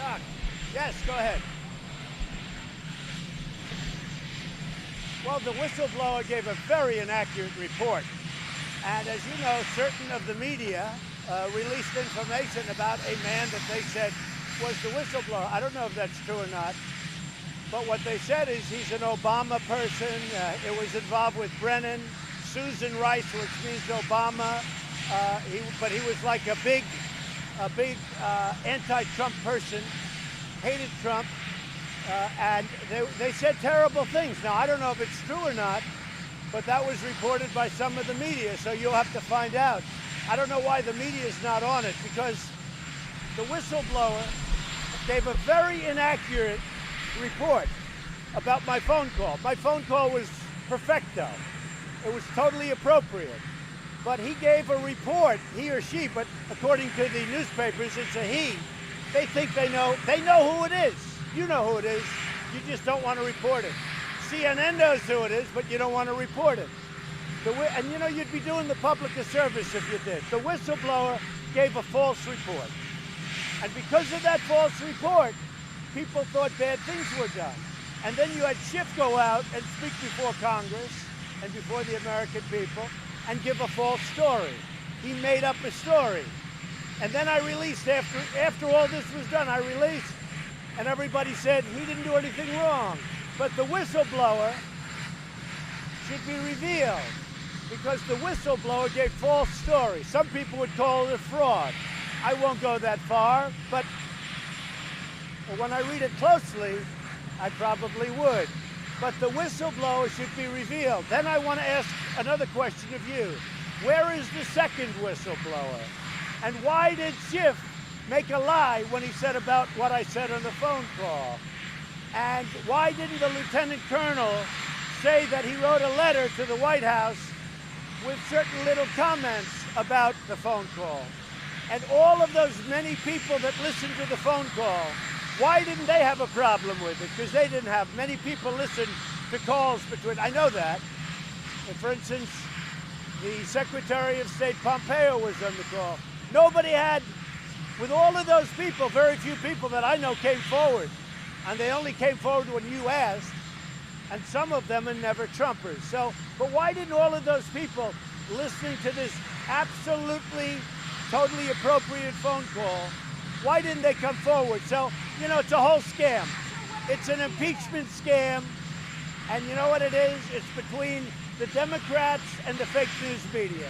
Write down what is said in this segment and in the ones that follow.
shocked. Yes, go ahead. Well, the whistleblower gave a very inaccurate report. And as you know, certain of the media released information about a man that they said was the whistleblower. I don't know if that's true or not. But what they said is he's an Obama person. It was involved with Brennan, Susan Rice, which means Obama. But he was like a big anti-Trump person, hated Trump, and they said terrible things. Now, I don't know if it's true or not, but that was reported by some of the media, so you'll have to find out. I don't know why the media is not on it, because the whistleblower gave a very inaccurate report about my phone call. My phone call was perfecto. It was totally appropriate. But he gave a report, he or she, but according to the newspapers, it's a he. They think they know who it is. You know who it is. You just don't want to report it. CNN knows who it is, but you don't want to report it. And you know, you'd be doing the public a service if you did. The whistleblower gave a false report. And because of that false report, people thought bad things were done. And then you had Schiff go out and speak before Congress and before the American people and give a false story. He made up a story. And then I released, after all this was done, I released, and everybody said he didn't do anything wrong. But the whistleblower should be revealed, because the whistleblower gave false stories. Some people would call it a fraud. I won't go that far, but when I read it closely, I probably would. But the whistleblower should be revealed. Then I want to ask another question of you. Where is the second whistleblower? And why did Schiff make a lie when he said about what I said on the phone call? And why didn't the lieutenant colonel say that he wrote a letter to the White House with certain little comments about the phone call? And all of those many people that listened to the phone call, why didn't they have a problem with it? Because they didn't have. Many people listened to calls between, I know that. And for instance, the Secretary of State Pompeo was on the call. Nobody had, with all of those people, very few people that I know came forward. And they only came forward when you asked. And some of them are never Trumpers. So, but why didn't all of those people listening to this absolutely, totally appropriate phone call, why didn't they come forward? So, you know, it's a whole scam. It's an impeachment scam. And you know what it is? It's between the Democrats and the fake news media.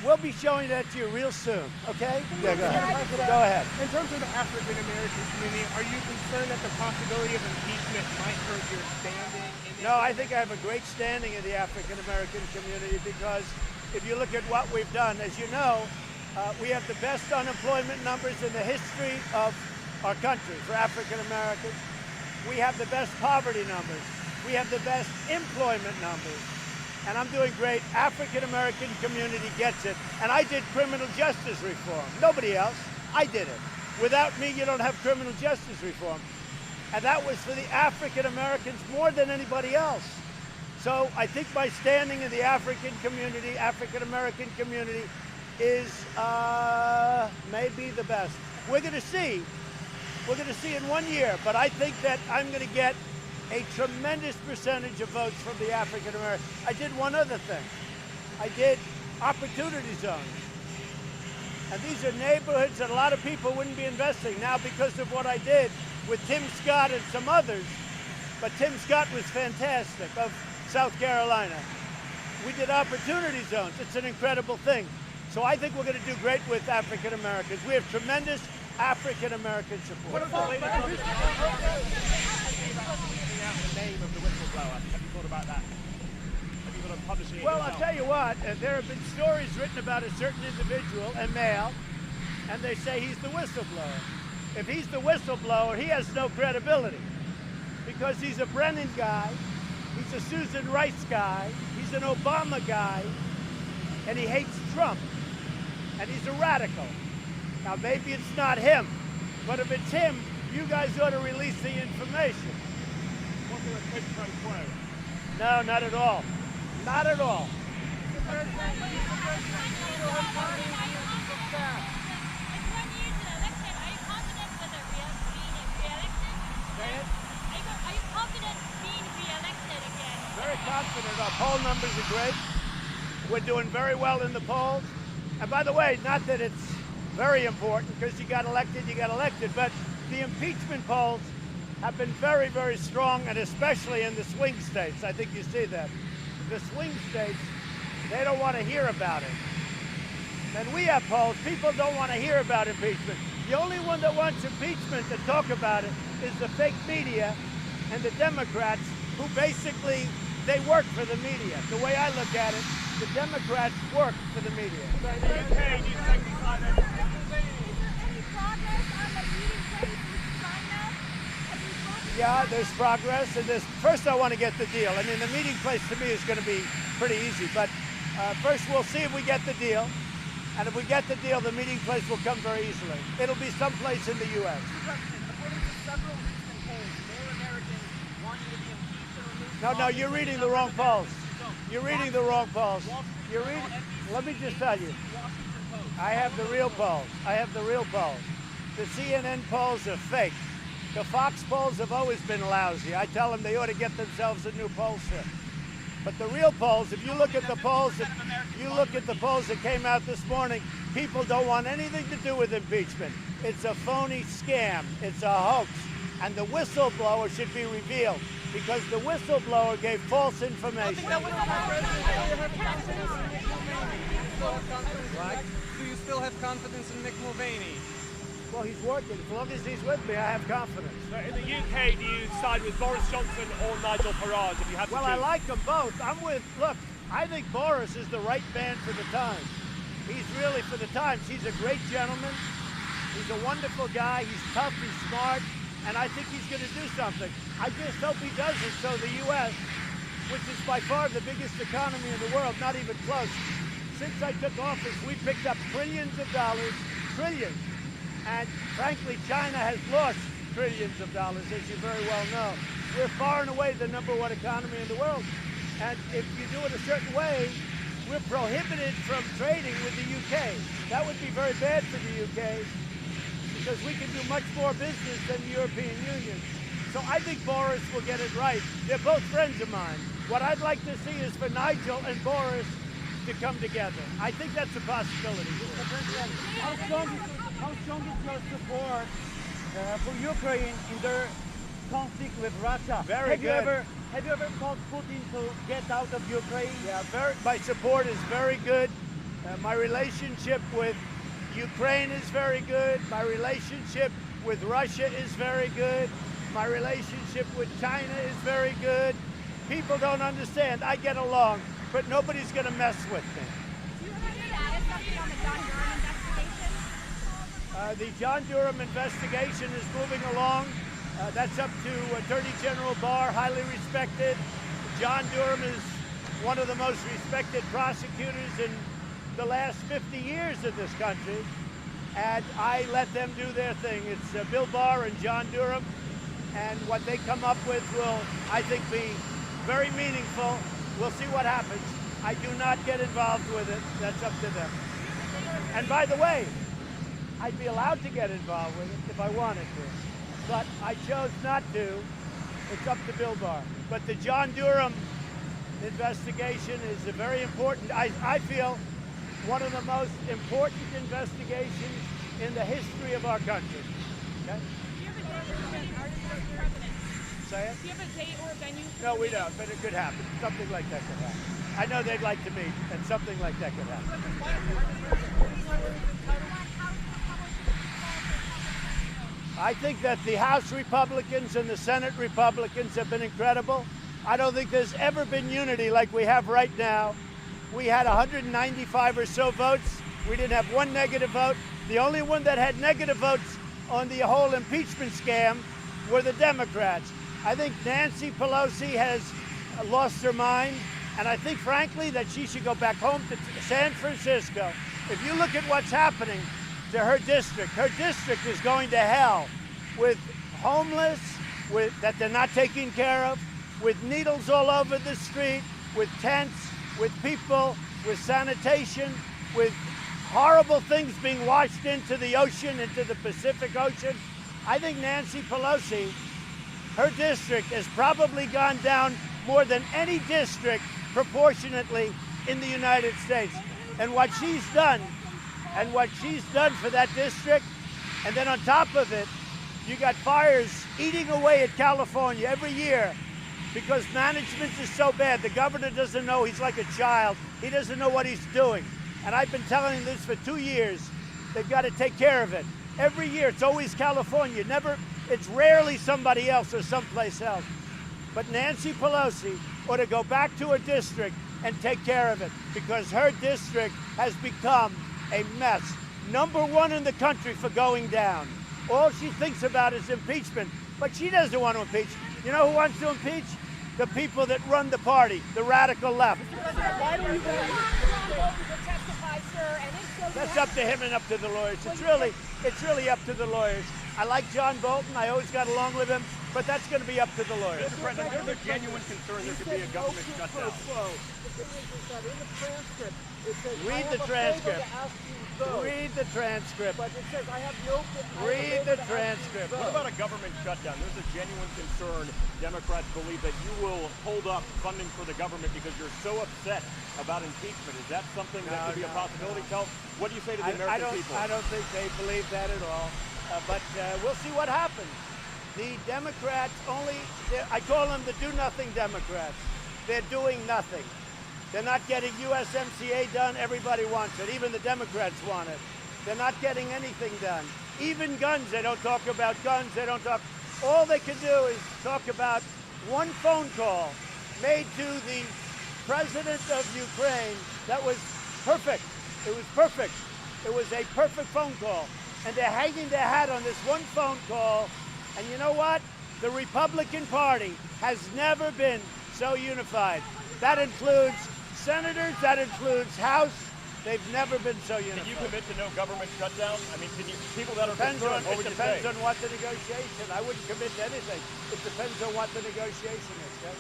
We'll be showing that to you real soon, okay? Yeah, go ahead. Go ahead. In terms of the African-American community, are you concerned that the possibility of impeachment might hurt your standing? No, I think I have a great standing in the African-American community, because if you look at what we've done, as you know, we have the best unemployment numbers in the history of our country for African-Americans. We have the best poverty numbers. We have the best employment numbers. And I'm doing great. African-American community gets it. And I did criminal justice reform. Nobody else. I did it. Without me, you don't have criminal justice reform. And that was for the African-Americans more than anybody else. So I think my standing in the African-American community is maybe the best. We're going to see. We're going to see in 1 year. But I think that I'm going to get a tremendous percentage of votes from the African American. I did one other thing. I did opportunity zones. And these are neighborhoods that a lot of people wouldn't be investing now because of what I did with Tim Scott and some others. But Tim Scott was fantastic, of South Carolina. We did opportunity zones. It's an incredible thing. So I think we're going to do great with African Americans. We have tremendous African American support. What about the name of the whistleblower? Have you thought about that? Have you thought of publishing it Well, yourself? I'll tell you what, there have been stories written about a certain individual, a male, and they say he's the whistleblower. If he's the whistleblower, he has no credibility, because he's a Brennan guy, he's a Susan Rice guy, he's an Obama guy, and he hates Trump, and he's a radical. Now, maybe it's not him, but if it's him, you guys ought to release the information. What's the quid pro quo? No, not at all. Not at all. numbers are great. We're doing very well in the polls. And by the way, not that it's very important because you got elected, but the impeachment polls have been very, very strong, and especially in the swing states. I think you see that. The swing states, they don't want to hear about it. And we have polls, people don't want to hear about impeachment. The only one that wants impeachment to talk about it is the fake media and the Democrats, who basically, they work for the media. The way I look at it, the Democrats work for the media. Yeah, there's progress, and first I want to get the deal. I mean, the meeting place to me is going to be pretty easy, but first we'll see if we get the deal, and if we get the deal, the meeting place will come very easily. It'll be someplace in the U.S. According to several recent polls, more Americans want you to be impeached or removed. No, you're reading the wrong polls. You're reading the wrong polls. You're reading. Let me just tell you, I have the real polls. I have the real polls. The CNN polls are fake. The Fox polls have always been lousy. I tell them they ought to get themselves a new pollster. But the real polls, if you look at the polls, that came out this morning, people don't want anything to do with impeachment. It's a phony scam. It's a hoax. And the whistleblower should be revealed because the whistleblower gave false information. Do you still have confidence in Mick Mulvaney? Well, he's working. As long as he's with me, I have confidence. So in the UK, do you side with Boris Johnson or Nigel Farage if you have to Well, choose? I like them both. Look, I think Boris is the right man for the times. He's really for the times. He's a great gentleman. He's a wonderful guy. He's tough, he's smart, and I think he's going to do something. I just hope he does it so the U.S., which is by far the biggest economy in the world, not even close. Since I took office, we picked up trillions of dollars, trillions. And frankly, China has lost trillions of dollars, as you very well know. We're far and away the #1 economy in the world. And if you do it a certain way, we're prohibited from trading with the UK. That would be very bad for the UK because we can do much more business than the European Union. So I think Boris will get it right. They're both friends of mine. What I'd like to see is for Nigel and Boris to come together. I think that's a possibility. How strong is your support for Ukraine in their conflict with Russia? Very good. Have you ever told Putin to get out of Ukraine? Yeah, my support is very good. My relationship with Ukraine is very good. My relationship with Russia is very good. My relationship with China is very good. People don't understand. I get along, but nobody's going to mess with me. Do you have any status update on the John Durham investigation? The John Durham investigation is moving along. That's up to Attorney General Barr, highly respected. John Durham is one of the most respected prosecutors in the last 50 years in this country, and I let them do their thing. It's Bill Barr and John Durham, and what they come up with will, I think, be very meaningful. We'll see what happens. I do not get involved with it. That's up to them. And by the way, I'd be allowed to get involved with it if I wanted to, but I chose not to. It's up to Bill Barr. But the John Durham investigation is a very important, I feel, one of the most important investigations in the history of our country. Okay? Do you have a date or a venue for the president? Say it? Do you have a date or a venue for No, we don't, but it could happen. Something like that could happen. I know they'd like to meet, and something like that could happen. I think that the House Republicans and the Senate Republicans have been incredible. I don't think there's ever been unity like we have right now. We had 195 or so votes. We didn't have one negative vote. The only one that had negative votes on the whole impeachment scam were the Democrats. I think Nancy Pelosi has lost her mind, and I think, frankly, that she should go back home to San Francisco. If you look at what's happening to her district is going to hell with homeless, that they're not taking care of, with needles all over the street, with tents, with people, with sanitation, with horrible things being washed into the ocean, into the Pacific Ocean. I think Nancy Pelosi, her district has probably gone down more than any district disproportionately in the United States. And what she's done, for that district, and then on top of it, you got fires eating away at California every year because management is so bad. The governor doesn't know. He's like a child. He doesn't know what he's doing. And I've been telling him this for 2 years. They've got to take care of it. Every year, it's always California. It's rarely somebody else or someplace else. But Nancy Pelosi ought to go back to her district and take care of it because her district has become a mess. #1 in the country for going down. All she thinks about is impeachment, but she doesn't want to impeach. You know who wants to impeach? The people that run the party, the radical left. Why don't you go to testify, sir? And if so, That's up to him and up to the lawyers. It's really up to the lawyers. I like John Bolton. I always got along with him, but that's going to be up to the lawyers. Mr. President, there's a genuine concern there could be a government shutdown. Read the transcript. Read the transcript. But it says I have no. Read the transcript. What about a government shutdown? There's a genuine concern. Democrats believe that you will hold up funding for the government because you're so upset about impeachment. Is that something that could be a possibility? What do you say to the American people? I don't think they believe that at all. But we'll see what happens. The Democrats I call them the do-nothing Democrats. They're doing nothing. They're not getting USMCA done. Everybody wants it. Even the Democrats want it. They're not getting anything done. Even guns, they don't talk about guns. All they can do is talk about one phone call made to the president of Ukraine that was perfect. It was perfect. It was a perfect phone call. And they're hanging their hat on this one phone call. And you know what? The Republican Party has never been so unified. That includes senators, that includes House. They've never been so unified. Can you commit to no government shutdown? I mean, people that are concerned, what would you say? It depends on what the negotiation. I wouldn't commit to anything. It depends on what the negotiation is, okay?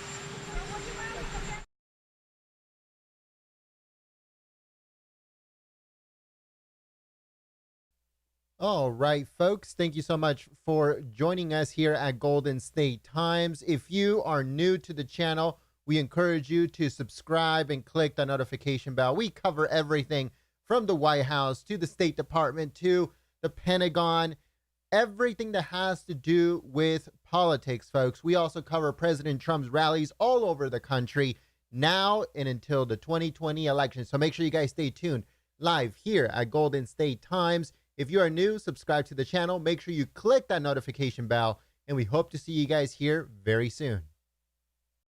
All right, folks, thank you so much for joining us here at Golden State Times. If you are new to the channel, we encourage you to subscribe and click the notification bell. We cover everything from the White House to the State Department to the Pentagon, everything that has to do with politics, folks. We also cover President Trump's rallies all over the country now and until the 2020 election. So make sure you guys stay tuned live here at Golden State Times. If you are new, subscribe to the channel. Make sure you click that notification bell, and we hope to see you guys here very soon.